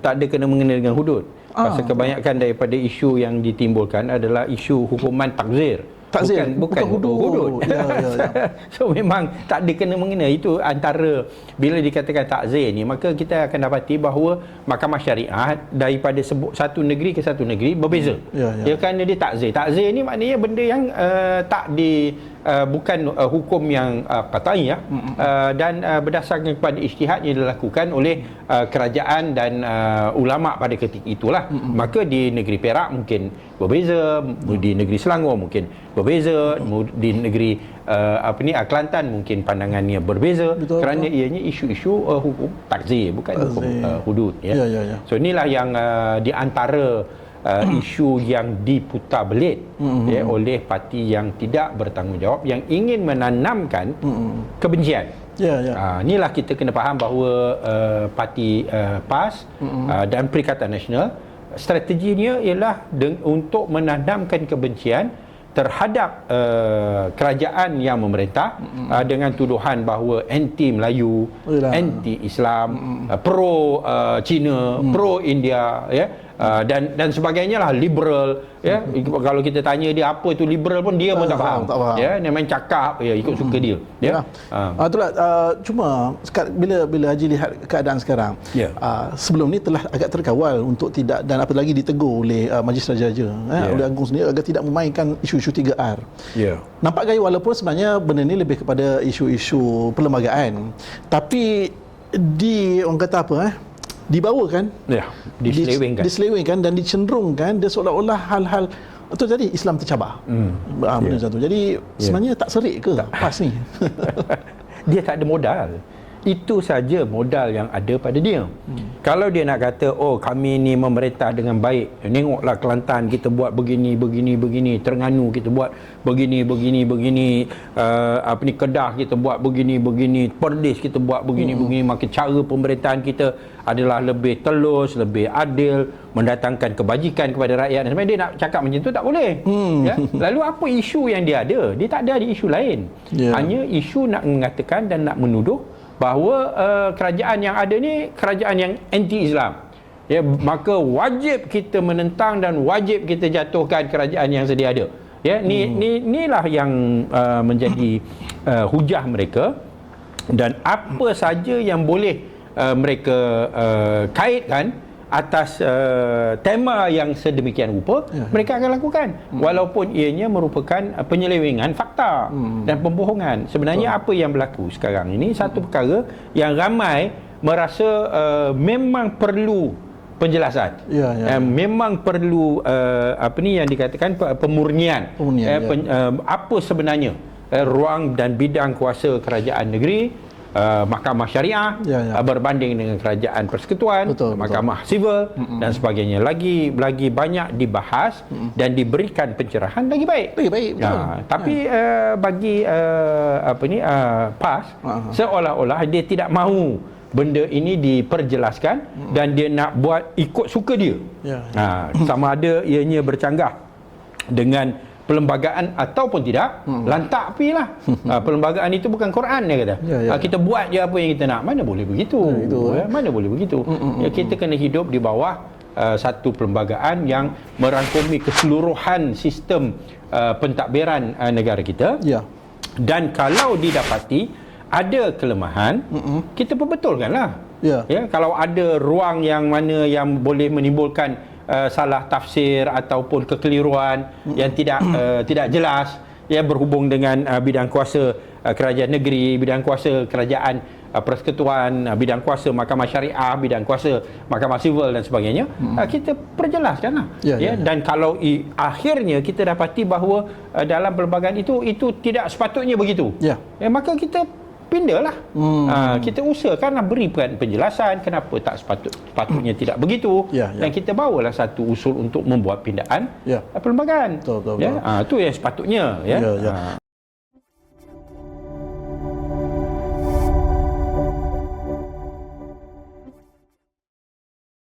tak ada kena-mengena dengan hudud. Pasal kebanyakan daripada isu yang ditimbulkan adalah isu hukuman takzir. Bukan hudud. Ya. So memang tak ada kena-mengena. Itu antara, bila dikatakan takzir ni, maka kita akan dapati bahawa mahkamah syariah daripada satu negeri ke satu negeri berbeza. Kerana dia takzir. Takzir ni maknanya benda yang bukan hukum yang qat'i dan berdasarkan kepada ijtihad yang dilakukan oleh kerajaan dan ulama pada ketika itulah. Maka di negeri Perak mungkin berbeza, di negeri Selangor mungkin berbeza, di negeri Kelantan mungkin pandangannya berbeza. Kerana ianya isu-isu hukum takzir, bukan hukum hudud. So inilah yang di antara isu yang diputar belit oleh parti yang tidak bertanggungjawab, yang ingin menanamkan kebencian. Inilah kita kena faham bahawa parti PAS dan Perikatan Nasional, strateginya ialah untuk menanamkan kebencian terhadap kerajaan yang memerintah dengan tuduhan bahawa anti Melayu, anti Islam, pro Cina, pro India, dan sebagainya lah, liberal. Kalau kita tanya dia apa itu liberal pun dia pun tak faham. Dia main cakap ikut suka dia. Itulah, cuma bila Haji lihat keadaan sekarang, sebelum ni telah agak terkawal untuk tidak, dan apa lagi ditegur oleh Majlis Raja-Raja, oleh Agung sendiri agar tidak memainkan isu-isu 3R. Nampak gaya, walaupun sebenarnya benda ni lebih kepada isu-isu perlembagaan, tapi orang kata apa, dibawakan, diselewengkan dan dicenderungkan dia seolah-olah hal-hal itu tadi Islam tercabar. Benda macam tu. Jadi sebenarnya tak serik ke PAS ni? Dia tak ada modal. Itu saja modal yang ada pada dia. Kalau dia nak kata, oh kami ni memerintah dengan baik, tengoklah Kelantan kita buat begini, Terengganu kita buat begini, Kedah kita buat begini, Perlis kita buat begini, maka cara pemerintahan kita adalah lebih telus, lebih adil, mendatangkan kebajikan kepada rakyat. Dan sebenarnya dia nak cakap macam tu tak boleh. Lalu apa isu yang dia ada? Dia tak ada isu lain. Hanya isu nak mengatakan dan nak menuduh bahawa kerajaan yang ada ni kerajaan yang anti-Islam. Maka wajib kita menentang dan wajib kita jatuhkan kerajaan yang sedia ada. Inilah yang menjadi hujah mereka, dan apa saja yang boleh mereka kaitkan atas tema yang sedemikian rupa, mereka akan lakukan, walaupun ianya merupakan penyelewengan fakta dan pembohongan. Sebenarnya apa yang berlaku sekarang ini satu perkara yang ramai merasa memang perlu penjelasan. Memang perlu yang dikatakan pemurnian. Apa sebenarnya ruang dan bidang kuasa kerajaan negeri, mahkamah syariah berbanding dengan kerajaan persekutuan, mahkamah sivil dan sebagainya. Lagi banyak dibahas dan diberikan pencerahan lagi baik. Tapi bagi PAS seolah-olah dia tidak mahu benda ini diperjelaskan dan dia nak buat ikut suka dia. Sama ada ianya bercanggah dengan perlembagaan ataupun tidak, lantak pilah. Perlembagaan itu bukan Quran, dia kata. Kita buat je apa yang kita nak. Mana boleh begitu? Mana boleh begitu? Kita kena hidup di bawah satu perlembagaan yang merangkumi keseluruhan sistem pentadbiran negara kita. Dan kalau didapati ada kelemahan, kita perbetulkanlah. Kalau ada ruang yang mana yang boleh menimbulkan salah tafsir ataupun kekeliruan yang tidak jelas, berhubung dengan bidang kuasa kerajaan negeri, bidang kuasa kerajaan persekutuan, bidang kuasa mahkamah syariah, bidang kuasa mahkamah sivil dan sebagainya, kita perjelaskanlah. Dan kalau akhirnya kita dapati bahawa dalam perlembagaan itu tidak sepatutnya begitu, maka kita pindahlah. Kita usahakanlah berikan penjelasan kenapa tak sepatutnya tidak begitu, dan kita bawalah satu usul untuk membuat pindaan perlembagaan. Itu yang sepatutnya.